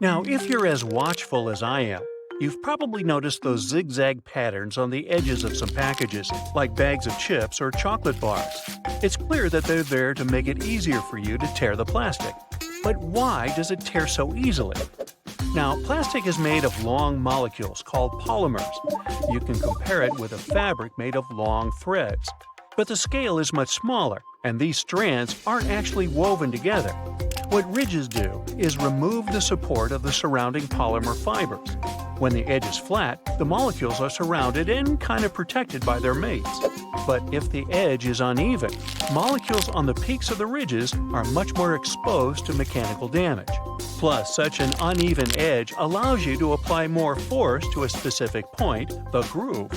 Now, if you're as watchful as I am, you've probably noticed those zigzag patterns on the edges of some packages, like bags of chips or chocolate bars. It's clear that they're there to make it easier for you to tear the plastic. But why does it tear so easily? Now, plastic is made of long molecules called polymers. You can compare it with a fabric made of long threads. But the scale is much smaller, and these strands aren't actually woven together. What ridges do is remove the support of the surrounding polymer fibers. When the edge is flat, the molecules are surrounded and kind of protected by their mates. But if the edge is uneven, molecules on the peaks of the ridges are much more exposed to mechanical damage. Plus, such an uneven edge allows you to apply more force to a specific point, the groove.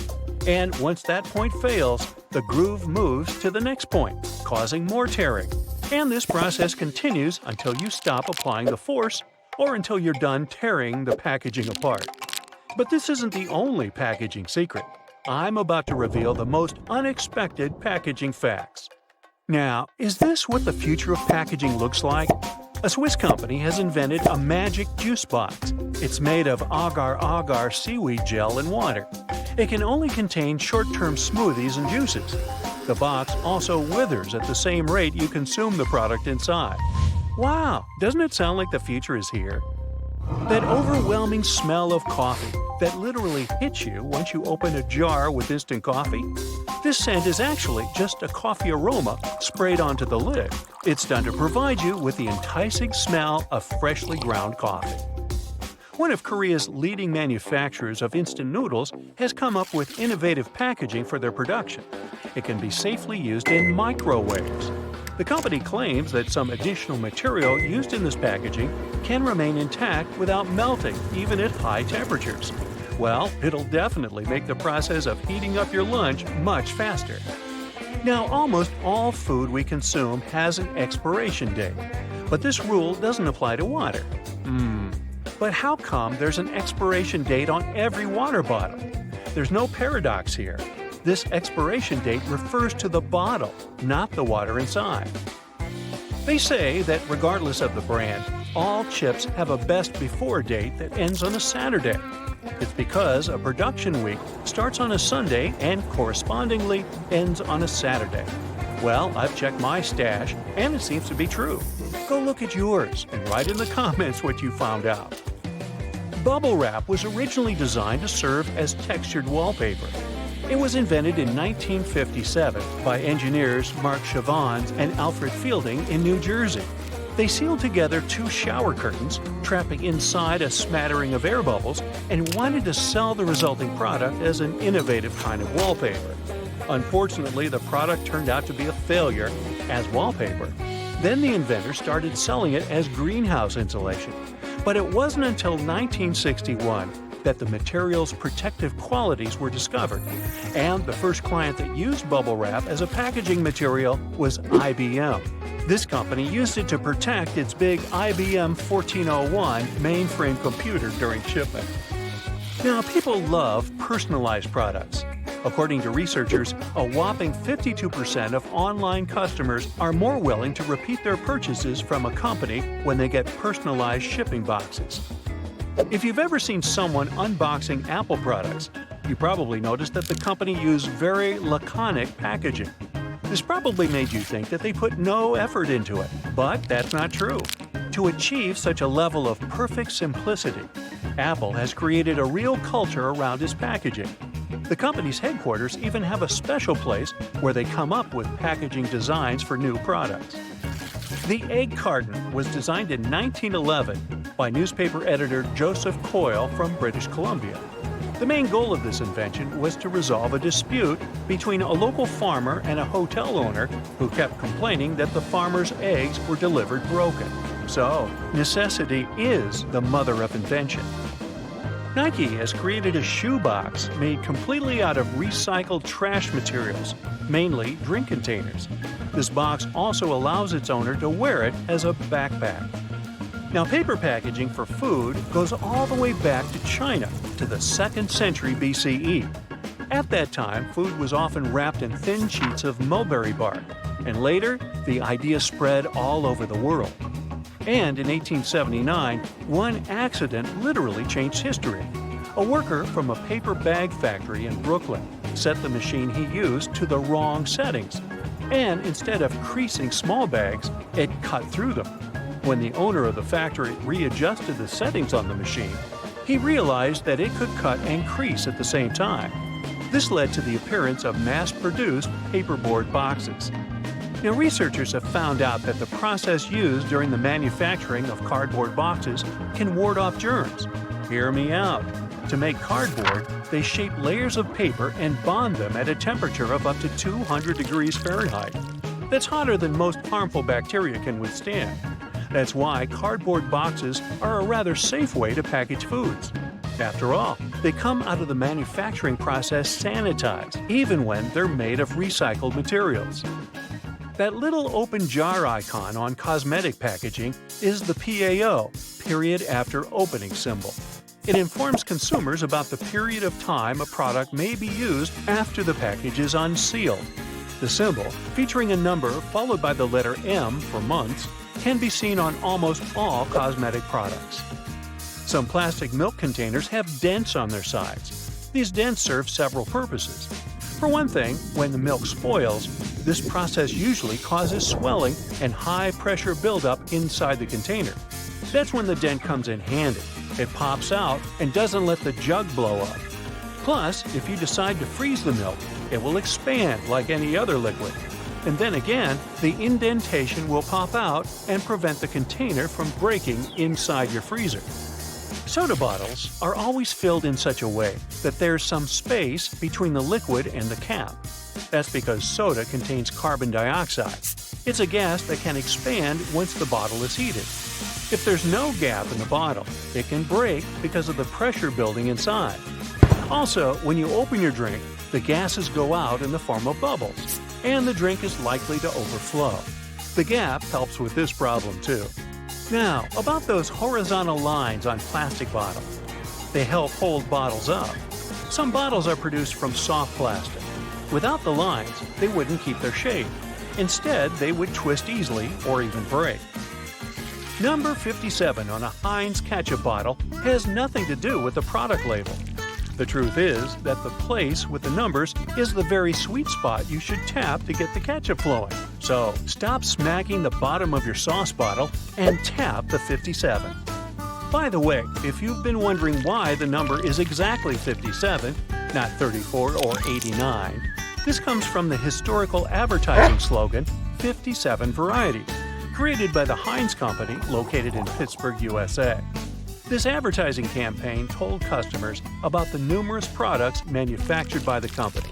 And once that point fails, the groove moves to the next point, causing more tearing. And this process continues until you stop applying the force or until you're done tearing the packaging apart. But this isn't the only packaging secret. I'm about to reveal the most unexpected packaging facts. Now, is this what the future of packaging looks like? A Swiss company has invented a magic juice box. It's made of agar-agar seaweed gel and water. It can only contain short-term smoothies and juices. The box also withers at the same rate you consume the product inside. Wow, doesn't it sound like the future is here? That overwhelming smell of coffee that literally hits you once you open a jar with instant coffee? This scent is actually just a coffee aroma sprayed onto the lid. It's done to provide you with the enticing smell of freshly ground coffee. One of Korea's leading manufacturers of instant noodles has come up with innovative packaging for their production. It can be safely used in microwaves. The company claims that some additional material used in this packaging can remain intact without melting, even at high temperatures. Well, it'll definitely make the process of heating up your lunch much faster. Now, almost all food we consume has an expiration date, but this rule doesn't apply to water. But how come there's an expiration date on every water bottle? There's no paradox here. This expiration date refers to the bottle, not the water inside. They say that regardless of the brand, all chips have a best before date that ends on a Saturday. It's because a production week starts on a Sunday and correspondingly ends on a Saturday. Well, I've checked my stash, and it seems to be true. Go look at yours and write in the comments what you found out. Bubble wrap was originally designed to serve as textured wallpaper. It was invented in 1957 by engineers Mark Chavons and Alfred Fielding in New Jersey. They sealed together two shower curtains, trapping inside a smattering of air bubbles, and wanted to sell the resulting product as an innovative kind of wallpaper. Unfortunately, the product turned out to be a failure as wallpaper. Then the inventor started selling it as greenhouse insulation. But it wasn't until 1961 that the material's protective qualities were discovered, and the first client that used bubble wrap as a packaging material was IBM. This company used it to protect its big IBM 1401 mainframe computer during shipment. Now, people love personalized products. According to researchers, a whopping 52% of online customers are more willing to repeat their purchases from a company when they get personalized shipping boxes. If you've ever seen someone unboxing Apple products, you probably noticed that the company used very laconic packaging. This probably made you think that they put no effort into it, but that's not true. To achieve such a level of perfect simplicity, Apple has created a real culture around its packaging. The company's headquarters even have a special place where they come up with packaging designs for new products. The egg carton was designed in 1911 by newspaper editor Joseph Coyle from British Columbia. The main goal of this invention was to resolve a dispute between a local farmer and a hotel owner who kept complaining that the farmer's eggs were delivered broken. So, necessity is the mother of invention. Nike has created a shoebox made completely out of recycled trash materials, mainly drink containers. This box also allows its owner to wear it as a backpack. Now, paper packaging for food goes all the way back to China, to the 2nd century BCE. At that time, food was often wrapped in thin sheets of mulberry bark, and later, the idea spread all over the world. And in 1879, one accident literally changed history. A worker from a paper bag factory in Brooklyn set the machine he used to the wrong settings. And instead of creasing small bags, it cut through them. When the owner of the factory readjusted the settings on the machine, he realized that it could cut and crease at the same time. This led to the appearance of mass-produced paperboard boxes. Now, researchers have found out that the process used during the manufacturing of cardboard boxes can ward off germs. Hear me out. To make cardboard, they shape layers of paper and bond them at a temperature of up to 200 degrees Fahrenheit. That's hotter than most harmful bacteria can withstand. That's why cardboard boxes are a rather safe way to package foods. After all, they come out of the manufacturing process sanitized, even when they're made of recycled materials. That little open jar icon on cosmetic packaging is the PAO, period after opening symbol. It informs consumers about the period of time a product may be used after the package is unsealed. The symbol, featuring a number followed by the letter M for months, can be seen on almost all cosmetic products. Some plastic milk containers have dents on their sides. These dents serve several purposes. For one thing, when the milk spoils, this process usually causes swelling and high-pressure buildup inside the container. That's when the dent comes in handy. It pops out and doesn't let the jug blow up. Plus, if you decide to freeze the milk, it will expand like any other liquid. And then again, the indentation will pop out and prevent the container from breaking inside your freezer. Soda bottles are always filled in such a way that there's some space between the liquid and the cap. That's because soda contains carbon dioxide. It's a gas that can expand once the bottle is heated. If there's no gap in the bottle, it can break because of the pressure building inside. Also, when you open your drink, the gases go out in the form of bubbles, and the drink is likely to overflow. The gap helps with this problem too. Now, about those horizontal lines on plastic bottles. They help hold bottles up. Some bottles are produced from soft plastic. Without the lines, they wouldn't keep their shape. Instead, they would twist easily or even break. Number 57 on a Heinz ketchup bottle has nothing to do with the product label. The truth is that the place with the numbers is the very sweet spot you should tap to get the ketchup flowing. So stop smacking the bottom of your sauce bottle and tap the 57. By the way, if you've been wondering why the number is exactly 57, not 34 or 89, this comes from the historical advertising slogan, 57 Varieties, created by the Heinz Company located in Pittsburgh, USA. This advertising campaign told customers about the numerous products manufactured by the company.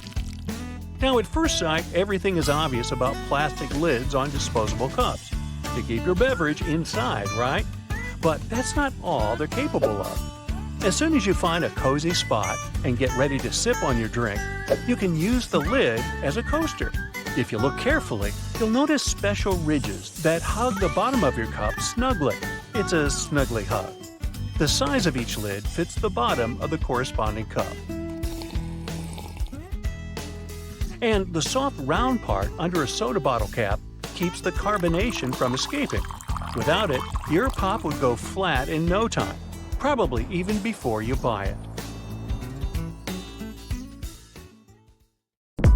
Now, at first sight, everything is obvious about plastic lids on disposable cups to keep your beverage inside, right? But that's not all they're capable of. As soon as you find a cozy spot and get ready to sip on your drink, you can use the lid as a coaster. If you look carefully, you'll notice special ridges that hug the bottom of your cup snugly. It's a snuggly hug. The size of each lid fits the bottom of the corresponding cup. And the soft round part under a soda bottle cap keeps the carbonation from escaping. Without it, your pop would go flat in no time, probably even before you buy it.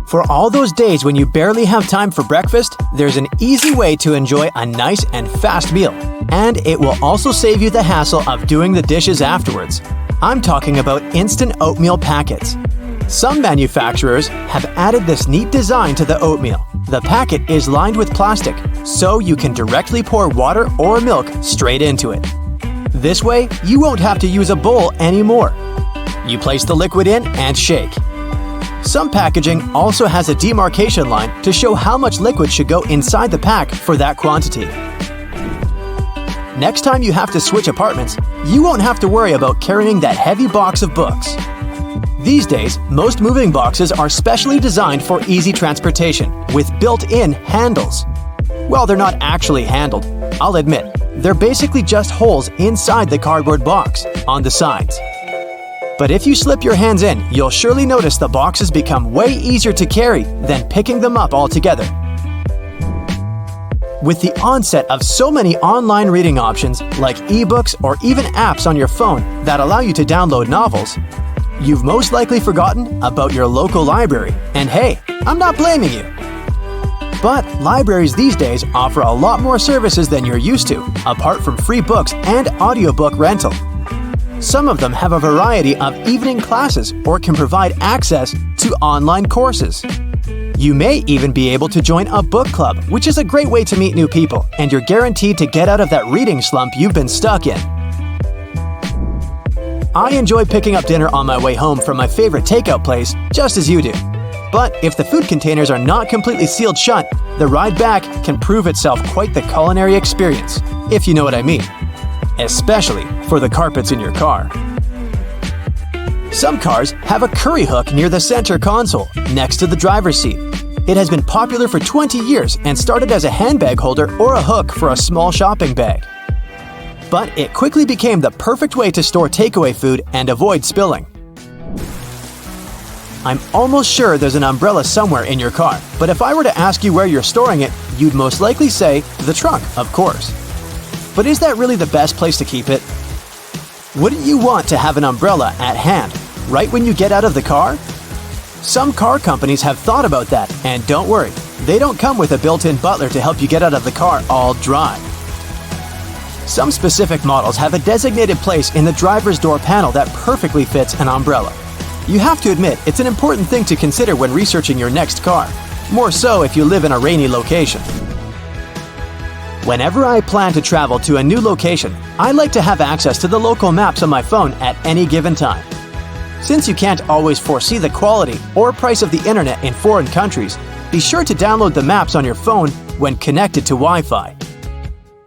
For all those days when you barely have time for breakfast, there's an easy way to enjoy a nice and fast meal. And it will also save you the hassle of doing the dishes afterwards. I'm talking about instant oatmeal packets. Some manufacturers have added this neat design to the oatmeal. The packet is lined with plastic, so you can directly pour water or milk straight into it. This way, you won't have to use a bowl anymore. You place the liquid in and shake. Some packaging also has a demarcation line to show how much liquid should go inside the pack for that quantity. Next time you have to switch apartments, you won't have to worry about carrying that heavy box of books. These days, most moving boxes are specially designed for easy transportation with built-in handles. Well, they're not actually handled, I'll admit. They're basically just holes inside the cardboard box, on the sides. But if you slip your hands in, you'll surely notice the boxes become way easier to carry than picking them up altogether. With the onset of so many online reading options like ebooks or even apps on your phone that allow you to download novels, you've most likely forgotten about your local library. And hey, I'm not blaming you. But libraries these days offer a lot more services than you're used to, apart from free books and audiobook rental. Some of them have a variety of evening classes or can provide access to online courses. You may even be able to join a book club, which is a great way to meet new people, and you're guaranteed to get out of that reading slump you've been stuck in. I enjoy picking up dinner on my way home from my favorite takeout place, just as you do. But if the food containers are not completely sealed shut, the ride back can prove itself quite the culinary experience, if you know what I mean. Especially for the carpets in your car. Some cars have a curry hook near the center console, next to the driver's seat. It has been popular for 20 years and started as a handbag holder or a hook for a small shopping bag. But it quickly became the perfect way to store takeaway food and avoid spilling. I'm almost sure there's an umbrella somewhere in your car, but if I were to ask you where you're storing it, you'd most likely say the trunk, of course. But is that really the best place to keep it? Wouldn't you want to have an umbrella at hand, right when you get out of the car? Some car companies have thought about that, and don't worry, they don't come with a built-in butler to help you get out of the car all dry. Some specific models have a designated place in the driver's door panel that perfectly fits an umbrella. You have to admit, it's an important thing to consider when researching your next car, more so if you live in a rainy location. Whenever I plan to travel to a new location, I like to have access to the local maps on my phone at any given time. Since you can't always foresee the quality or price of the internet in foreign countries, be sure to download the maps on your phone when connected to Wi-Fi.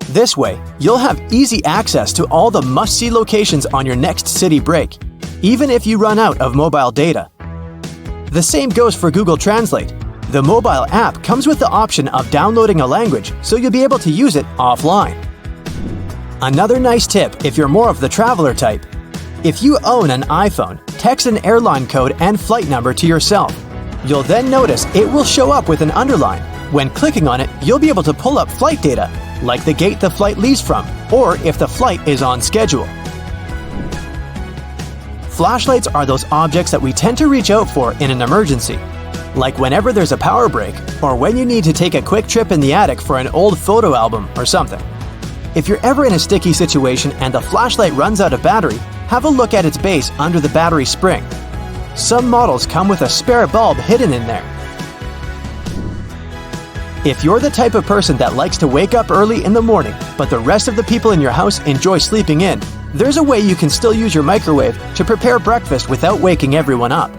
This way, you'll have easy access to all the must-see locations on your next city break, even if you run out of mobile data. The same goes for Google Translate. The mobile app comes with the option of downloading a language, so you'll be able to use it offline. Another nice tip if you're more of the traveler type. If you own an iPhone, text an airline code and flight number to yourself. You'll then notice it will show up with an underline. When clicking on it, you'll be able to pull up flight data, like the gate the flight leaves from, or if the flight is on schedule. Flashlights are those objects that we tend to reach out for in an emergency, like whenever there's a power break or when you need to take a quick trip in the attic for an old photo album or something. If you're ever in a sticky situation and the flashlight runs out of battery, have a look at its base under the battery spring. Some models come with a spare bulb hidden in there. If you're the type of person that likes to wake up early in the morning, but the rest of the people in your house enjoy sleeping in, there's a way you can still use your microwave to prepare breakfast without waking everyone up.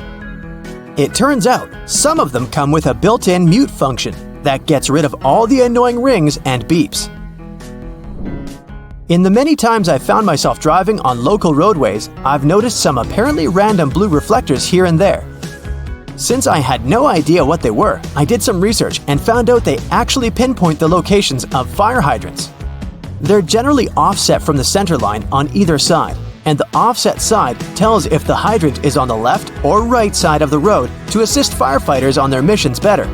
It turns out, some of them come with a built-in mute function that gets rid of all the annoying rings and beeps. In the many times I've found myself driving on local roadways, I've noticed some apparently random blue reflectors here and there. Since I had no idea what they were, I did some research and found out they actually pinpoint the locations of fire hydrants. They're generally offset from the center line on either side, and the offset side tells if the hydrant is on the left or right side of the road to assist firefighters on their missions better.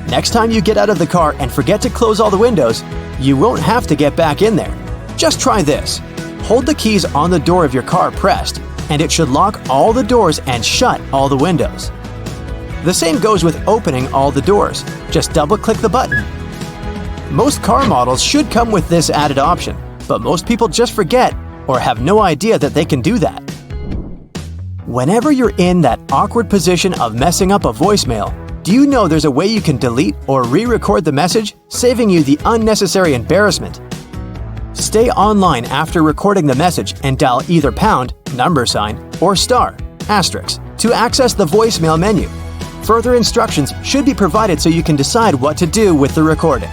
Next time you get out of the car and forget to close all the windows, you won't have to get back in there. Just try this. Hold the keys on the door of your car pressed, and it should lock all the doors and shut all the windows. The same goes with opening all the doors. Just double-click the button. Most car models should come with this added option, but most people just forget or have no idea that they can do that. Whenever you're in that awkward position of messing up a voicemail, do you know there's a way you can delete or re-record the message, saving you the unnecessary embarrassment? Stay online after recording the message and dial either pound, number sign, or star, asterisk, to access the voicemail menu. Further instructions should be provided so you can decide what to do with the recording.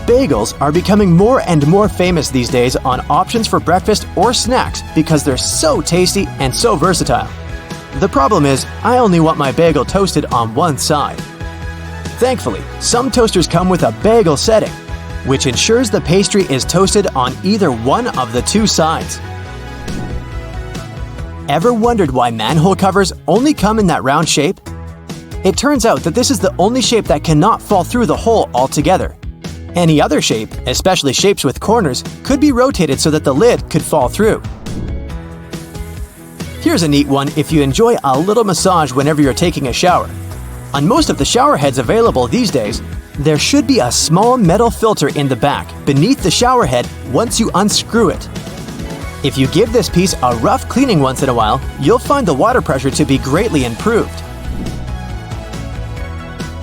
Bagels are becoming more and more famous these days on options for breakfast or snacks because they're so tasty and so versatile. The problem is, I only want my bagel toasted on one side. Thankfully, some toasters come with a bagel setting, which ensures the pastry is toasted on either one of the two sides. Ever wondered why manhole covers only come in that round shape? It turns out that this is the only shape that cannot fall through the hole altogether. Any other shape, especially shapes with corners, could be rotated so that the lid could fall through. Here's a neat one if you enjoy a little massage whenever you're taking a shower. On most of the shower heads available these days, there should be a small metal filter in the back beneath the shower head once you unscrew it. If you give this piece a rough cleaning once in a while, you'll find the water pressure to be greatly improved.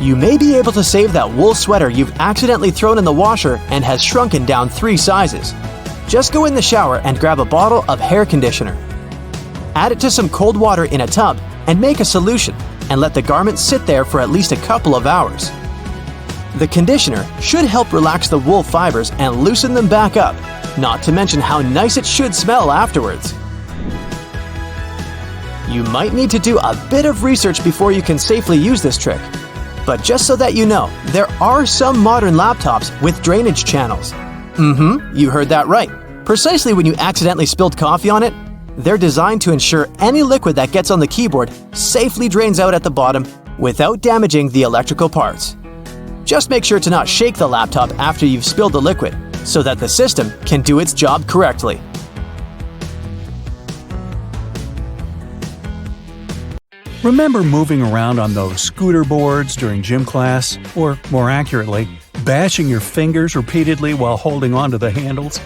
You may be able to save that wool sweater you've accidentally thrown in the washer and has shrunken down 3 sizes. Just go in the shower and grab a bottle of hair conditioner. Add it to some cold water in a tub and make a solution, and let the garment sit there for at least a couple of hours. The conditioner should help relax the wool fibers and loosen them back up, not to mention how nice it should smell afterwards. You might need to do a bit of research before you can safely use this trick. But just so that you know, there are some modern laptops with drainage channels. You heard that right. Precisely when you accidentally spilled coffee on it, they're designed to ensure any liquid that gets on the keyboard safely drains out at the bottom without damaging the electrical parts. Just make sure to not shake the laptop after you've spilled the liquid so that the system can do its job correctly. Remember moving around on those scooter boards during gym class, or more accurately, bashing your fingers repeatedly while holding onto the handles?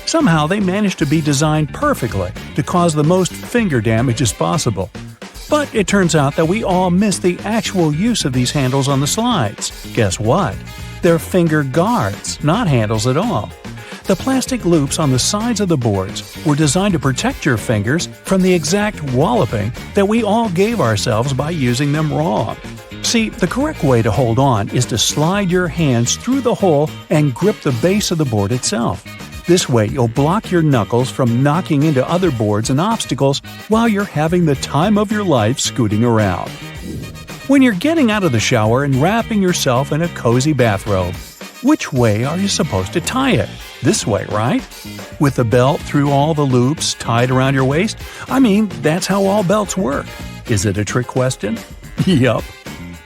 Somehow they managed to be designed perfectly to cause the most finger damage as possible. But it turns out that we all miss the actual use of these handles on the slides. Guess what? They're finger guards, not handles at all. The plastic loops on the sides of the boards were designed to protect your fingers from the exact walloping that we all gave ourselves by using them wrong. See, the correct way to hold on is to slide your hands through the hole and grip the base of the board itself. This way, you'll block your knuckles from knocking into other boards and obstacles while you're having the time of your life scooting around. When you're getting out of the shower and wrapping yourself in a cozy bathrobe, which way are you supposed to tie it? This way, right? With the belt through all the loops tied around your waist? I mean, that's how all belts work. Is it a trick question? Yup.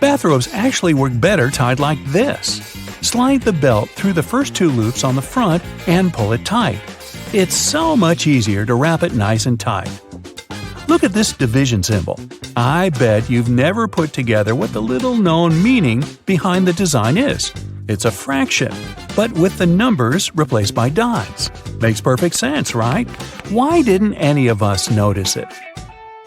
Bathrobes actually work better tied like this. Slide the belt through the first 2 loops on the front and pull it tight. It's so much easier to wrap it nice and tight. Look at this division symbol. I bet you've never put together what the little-known meaning behind the design is. It's a fraction, but with the numbers replaced by dots. Makes perfect sense, right? Why didn't any of us notice it?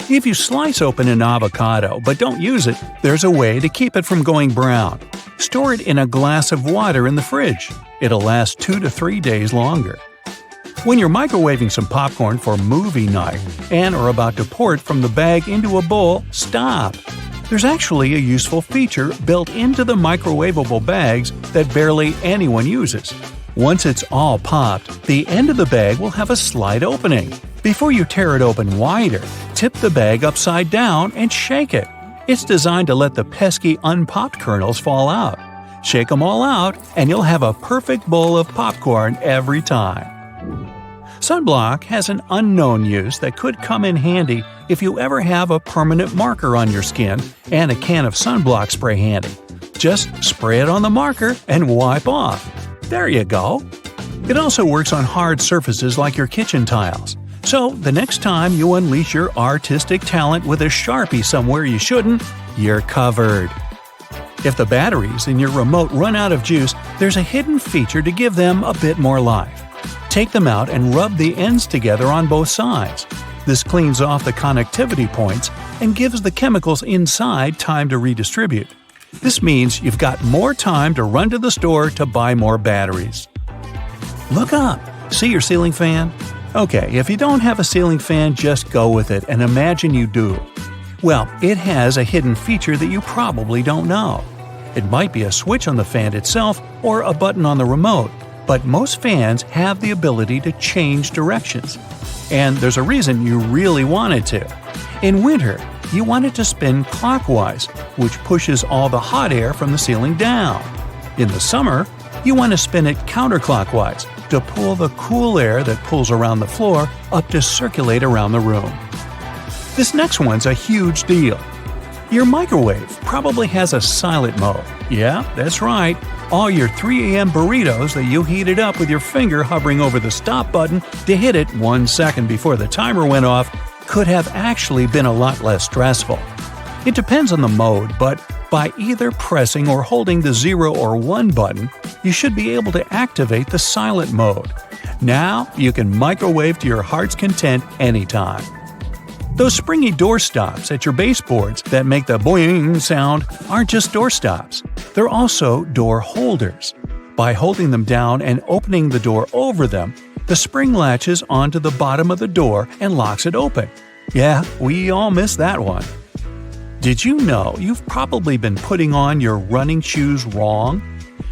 If you slice open an avocado but don't use it, there's a way to keep it from going brown. Store it in a glass of water in the fridge. It'll last 2 to 3 days longer. When you're microwaving some popcorn for movie night and are about to pour it from the bag into a bowl, stop. There's actually a useful feature built into the microwavable bags that barely anyone uses. Once it's all popped, the end of the bag will have a slight opening. Before you tear it open wider, tip the bag upside down and shake it. It's designed to let the pesky unpopped kernels fall out. Shake them all out, and you'll have a perfect bowl of popcorn every time. Sunblock has an unknown use that could come in handy if you ever have a permanent marker on your skin and a can of sunblock spray handy. Just spray it on the marker and wipe off. There you go. It also works on hard surfaces like your kitchen tiles. So the next time you unleash your artistic talent with a Sharpie somewhere you shouldn't, you're covered. If the batteries in your remote run out of juice, there's a hidden feature to give them a bit more life. Take them out and rub the ends together on both sides. This cleans off the connectivity points and gives the chemicals inside time to redistribute. This means you've got more time to run to the store to buy more batteries. Look up. See your ceiling fan? Okay, if you don't have a ceiling fan, just go with it and imagine you do. Well, it has a hidden feature that you probably don't know. It might be a switch on the fan itself or a button on the remote, but most fans have the ability to change directions. And there's a reason you really want it to. In winter, you want it to spin clockwise, which pushes all the hot air from the ceiling down. In the summer, you want to spin it counterclockwise to pull the cool air that pulls around the floor up to circulate around the room. This next one's a huge deal. Your microwave probably has a silent mode. Yeah, that's right. All your 3 a.m. burritos that you heated up with your finger hovering over the stop button to hit it 1 second before the timer went off could have actually been a lot less stressful. It depends on the mode, but by either pressing or holding the 0 or 1 button, you should be able to activate the silent mode. Now you can microwave to your heart's content anytime. Those springy door stops at your baseboards that make the boing sound aren't just door stops. They're also door holders. By holding them down and opening the door over them, the spring latches onto the bottom of the door and locks it open. Yeah, we all miss that one. Did you know you've probably been putting on your running shoes wrong?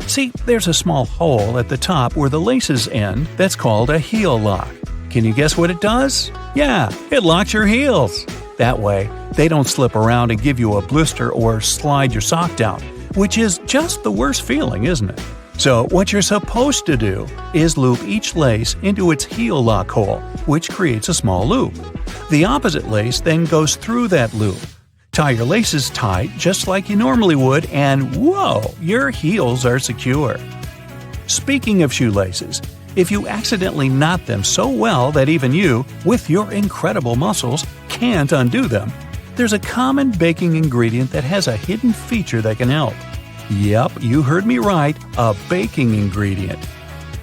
See, there's a small hole at the top where the laces end that's called a heel lock. Can you guess what it does? Yeah, it locks your heels. That way, they don't slip around and give you a blister or slide your sock down, which is just the worst feeling, isn't it? So what you're supposed to do is loop each lace into its heel lock hole, which creates a small loop. The opposite lace then goes through that loop. Tie your laces tight just like you normally would, and whoa, your heels are secure. Speaking of shoelaces, if you accidentally knot them so well that even you, with your incredible muscles, can't undo them, there's a common baking ingredient that has a hidden feature that can help. Yep, you heard me right, a baking ingredient.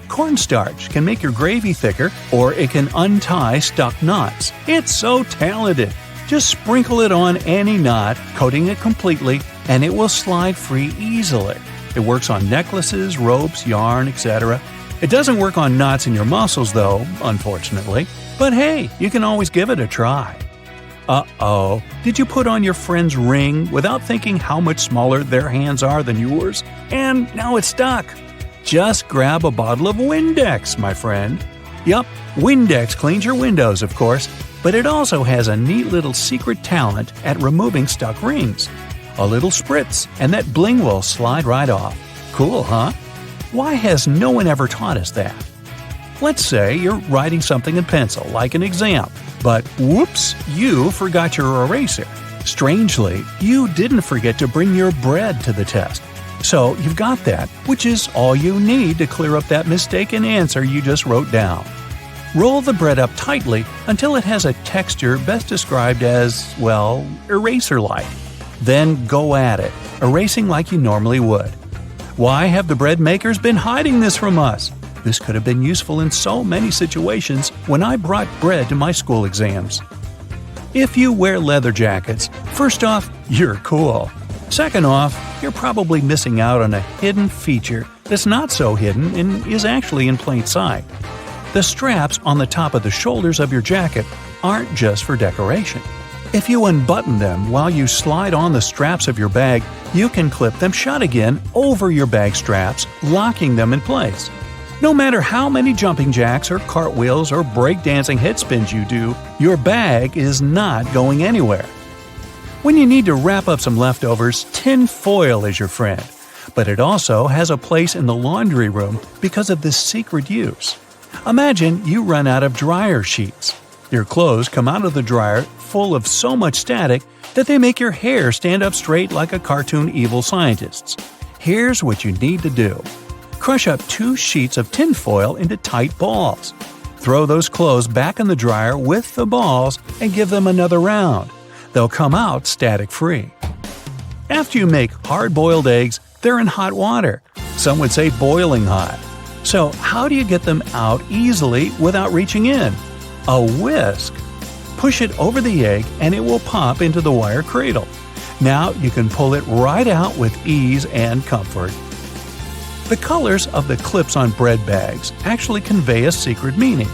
Cornstarch can make your gravy thicker, or it can untie stuck knots. It's so talented! Just sprinkle it on any knot, coating it completely, and it will slide free easily. It works on necklaces, ropes, yarn, etc. It doesn't work on knots in your muscles though, unfortunately. But hey, you can always give it a try. Uh-oh, did you put on your friend's ring without thinking how much smaller their hands are than yours? And now it's stuck. Just grab a bottle of Windex, my friend. Yup, Windex cleans your windows, of course, but it also has a neat little secret talent at removing stuck rings. A little spritz, and that bling will slide right off. Cool, huh? Why has no one ever taught us that? Let's say you're writing something in pencil, like an exam, but whoops, you forgot your eraser. Strangely, you didn't forget to bring your bread to the test. So you've got that, which is all you need to clear up that mistaken answer you just wrote down. Roll the bread up tightly until it has a texture best described as, well, eraser-like. Then go at it, erasing like you normally would. Why have the bread makers been hiding this from us? This could have been useful in so many situations when I brought bread to my school exams. If you wear leather jackets, first off, you're cool. Second off, you're probably missing out on a hidden feature that's not so hidden and is actually in plain sight. The straps on the top of the shoulders of your jacket aren't just for decoration. If you unbutton them while you slide on the straps of your bag, you can clip them shut again over your bag straps, locking them in place. No matter how many jumping jacks or cartwheels or breakdancing head spins you do, your bag is not going anywhere. When you need to wrap up some leftovers, tin foil is your friend. But it also has a place in the laundry room because of this secret use. Imagine you run out of dryer sheets. Your clothes come out of the dryer full of so much static that they make your hair stand up straight like a cartoon evil scientist's. Here's what you need to do. Crush up 2 sheets of tinfoil into tight balls. Throw those clothes back in the dryer with the balls and give them another round. They'll come out static-free. After you make hard-boiled eggs, they're in hot water. Some would say boiling hot. So how do you get them out easily without reaching in? A whisk. Push it over the egg and it will pop into the wire cradle. Now you can pull it right out with ease and comfort. The colors of the clips on bread bags actually convey a secret meaning.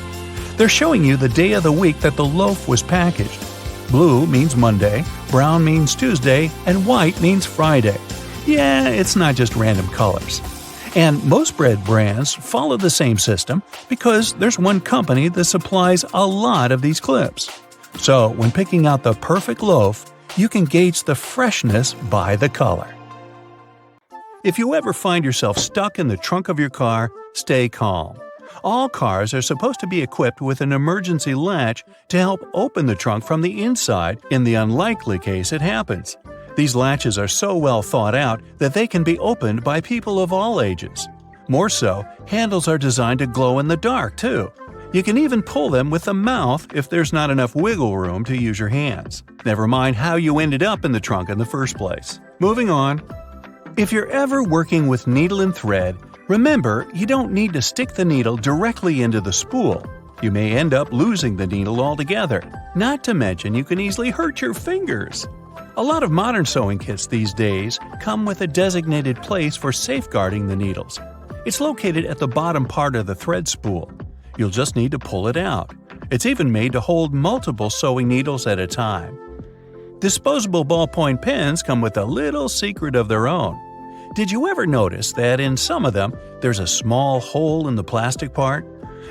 They're showing you the day of the week that the loaf was packaged. Blue means Monday, brown means Tuesday, and white means Friday. Yeah, it's not just random colors. And most bread brands follow the same system because there's one company that supplies a lot of these clips. So when picking out the perfect loaf, you can gauge the freshness by the color. If you ever find yourself stuck in the trunk of your car, stay calm. All cars are supposed to be equipped with an emergency latch to help open the trunk from the inside in the unlikely case it happens. These latches are so well thought out that they can be opened by people of all ages. More so, handles are designed to glow in the dark, too. You can even pull them with the mouth if there's not enough wiggle room to use your hands. Never mind how you ended up in the trunk in the first place. Moving on. If you're ever working with needle and thread, remember you don't need to stick the needle directly into the spool. You may end up losing the needle altogether. Not to mention you can easily hurt your fingers. A lot of modern sewing kits these days come with a designated place for safeguarding the needles. It's located at the bottom part of the thread spool. You'll just need to pull it out. It's even made to hold multiple sewing needles at a time. Disposable ballpoint pens come with a little secret of their own. Did you ever notice that in some of them there's a small hole in the plastic part?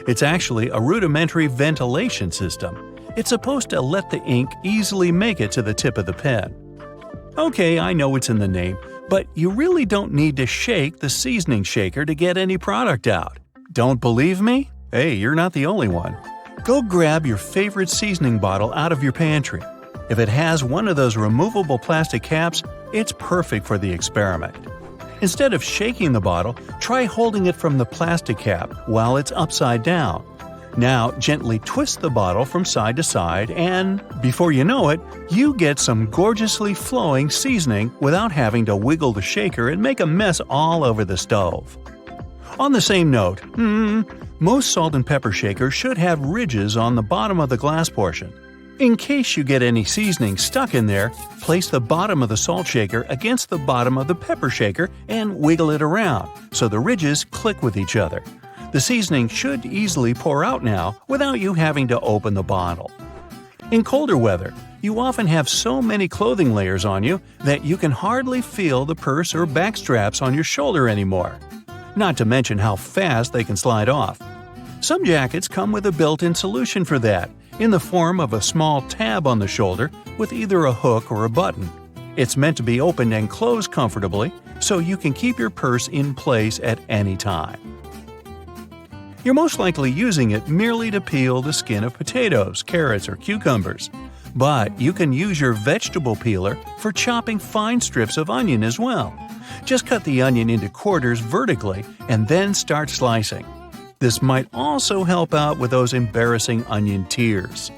It's actually a rudimentary ventilation system. It's supposed to let the ink easily make it to the tip of the pen. Okay, I know it's in the name, but you really don't need to shake the seasoning shaker to get any product out. Don't believe me? Hey, you're not the only one. Go grab your favorite seasoning bottle out of your pantry. If it has one of those removable plastic caps, it's perfect for the experiment. Instead of shaking the bottle, try holding it from the plastic cap while it's upside down. Now, gently twist the bottle from side to side and, before you know it, you get some gorgeously flowing seasoning without having to wiggle the shaker and make a mess all over the stove. On the same note, most salt and pepper shakers should have ridges on the bottom of the glass portion. In case you get any seasoning stuck in there, place the bottom of the salt shaker against the bottom of the pepper shaker and wiggle it around so the ridges click with each other. The seasoning should easily pour out now without you having to open the bottle. In colder weather, you often have so many clothing layers on you that you can hardly feel the purse or back straps on your shoulder anymore. Not to mention how fast they can slide off. Some jackets come with a built-in solution for that, in the form of a small tab on the shoulder with either a hook or a button. It's meant to be opened and closed comfortably, so you can keep your purse in place at any time. You're most likely using it merely to peel the skin of potatoes, carrots, or cucumbers. But you can use your vegetable peeler for chopping fine strips of onion as well. Just cut the onion into quarters vertically and then start slicing. This might also help out with those embarrassing onion tears.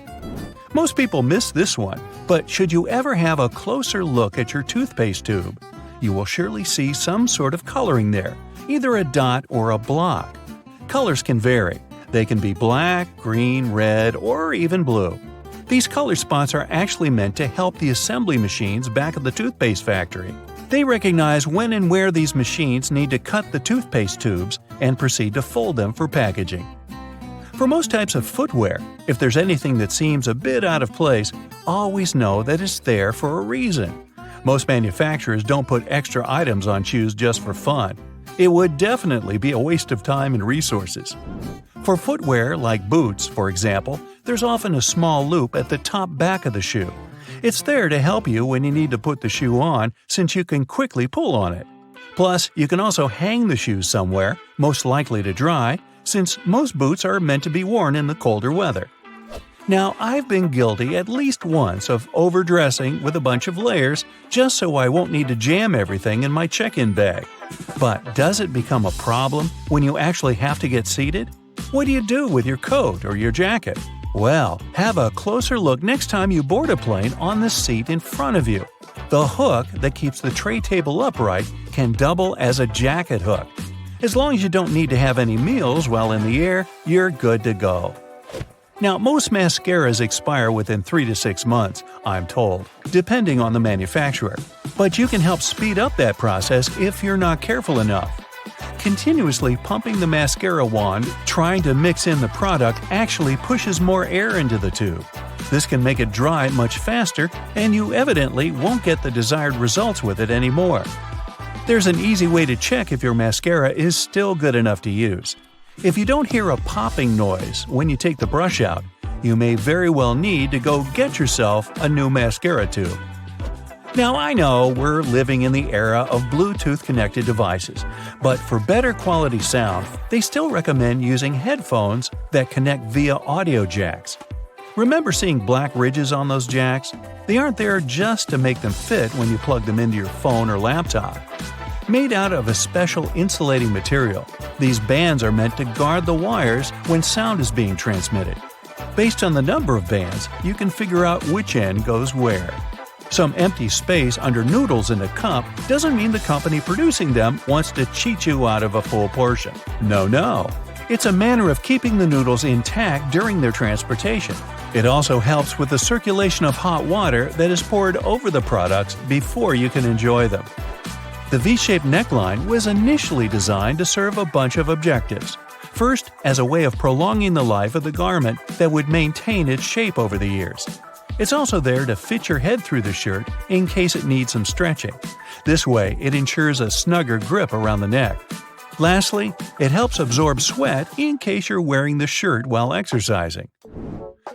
Most people miss this one, but should you ever have a closer look at your toothpaste tube, you will surely see some sort of coloring there, either a dot or a block. Colors can vary. They can be black, green, red, or even blue. These color spots are actually meant to help the assembly machines back at the toothpaste factory. They recognize when and where these machines need to cut the toothpaste tubes and proceed to fold them for packaging. For most types of footwear, if there's anything that seems a bit out of place, always know that it's there for a reason. Most manufacturers don't put extra items on shoes just for fun. It would definitely be a waste of time and resources. For footwear like boots, for example, there's often a small loop at the top back of the shoe. It's there to help you when you need to put the shoe on, since you can quickly pull on it. Plus, you can also hang the shoes somewhere, most likely to dry, since most boots are meant to be worn in the colder weather. Now, I've been guilty at least once of overdressing with a bunch of layers just so I won't need to jam everything in my check-in bag. But does it become a problem when you actually have to get seated? What do you do with your coat or your jacket? Well, have a closer look next time you board a plane on the seat in front of you. The hook that keeps the tray table upright can double as a jacket hook. As long as you don't need to have any meals while in the air, you're good to go. Now, most mascaras expire within 3 to 6 months, I'm told, depending on the manufacturer. But you can help speed up that process if you're not careful enough. Continuously pumping the mascara wand, trying to mix in the product actually pushes more air into the tube. This can make it dry much faster, and you evidently won't get the desired results with it anymore. There's an easy way to check if your mascara is still good enough to use. If you don't hear a popping noise when you take the brush out, you may very well need to go get yourself a new mascara tube. Now, I know we're living in the era of Bluetooth-connected devices, but for better quality sound, they still recommend using headphones that connect via audio jacks. Remember seeing black ridges on those jacks? They aren't there just to make them fit when you plug them into your phone or laptop. Made out of a special insulating material, these bands are meant to guard the wires when sound is being transmitted. Based on the number of bands, you can figure out which end goes where. Some empty space under noodles in a cup doesn't mean the company producing them wants to cheat you out of a full portion. No. It's a manner of keeping the noodles intact during their transportation. It also helps with the circulation of hot water that is poured over the products before you can enjoy them. The V-shaped neckline was initially designed to serve a bunch of objectives. First, as a way of prolonging the life of the garment that would maintain its shape over the years. It's also there to fit your head through the shirt in case it needs some stretching. This way, it ensures a snugger grip around the neck. Lastly, it helps absorb sweat in case you're wearing the shirt while exercising.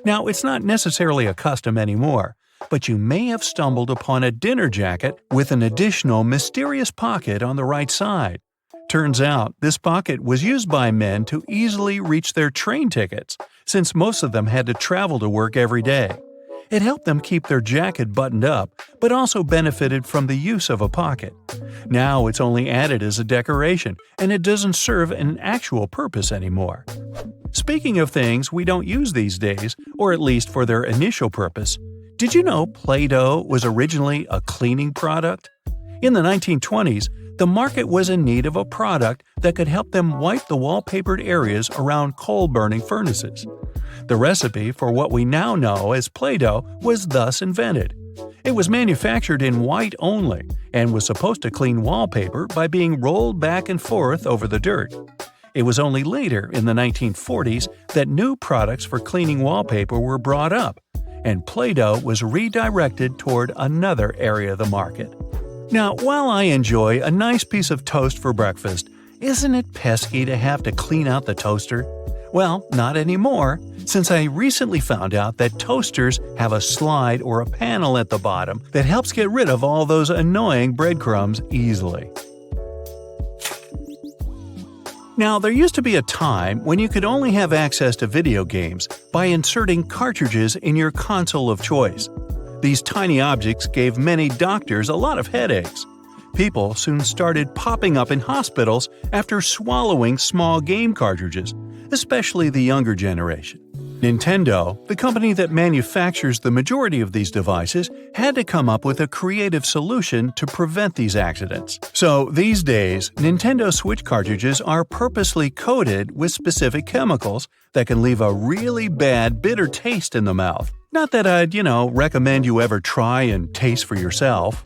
Now, it's not necessarily a custom anymore, but you may have stumbled upon a dinner jacket with an additional mysterious pocket on the right side. Turns out, this pocket was used by men to easily reach their train tickets, since most of them had to travel to work every day. It helped them keep their jacket buttoned up, but also benefited from the use of a pocket. Now it's only added as a decoration, and it doesn't serve an actual purpose anymore. Speaking of things we don't use these days, or at least for their initial purpose, did you know Play-Doh was originally a cleaning product? In the 1920s, the market was in need of a product that could help them wipe the wallpapered areas around coal-burning furnaces. The recipe for what we now know as Play-Doh was thus invented. It was manufactured in white only and was supposed to clean wallpaper by being rolled back and forth over the dirt. It was only later, in the 1940s, that new products for cleaning wallpaper were brought up, and Play-Doh was redirected toward another area of the market. Now, while I enjoy a nice piece of toast for breakfast, isn't it pesky to have to clean out the toaster? Well, not anymore, since I recently found out that toasters have a slide or a panel at the bottom that helps get rid of all those annoying breadcrumbs easily. Now, there used to be a time when you could only have access to video games by inserting cartridges in your console of choice. These tiny objects gave many doctors a lot of headaches. People soon started popping up in hospitals after swallowing small game cartridges, especially the younger generation. Nintendo, the company that manufactures the majority of these devices, had to come up with a creative solution to prevent these accidents. So these days, Nintendo Switch cartridges are purposely coated with specific chemicals that can leave a really bad, bitter taste in the mouth. Not that I'd, recommend you ever try and taste for yourself.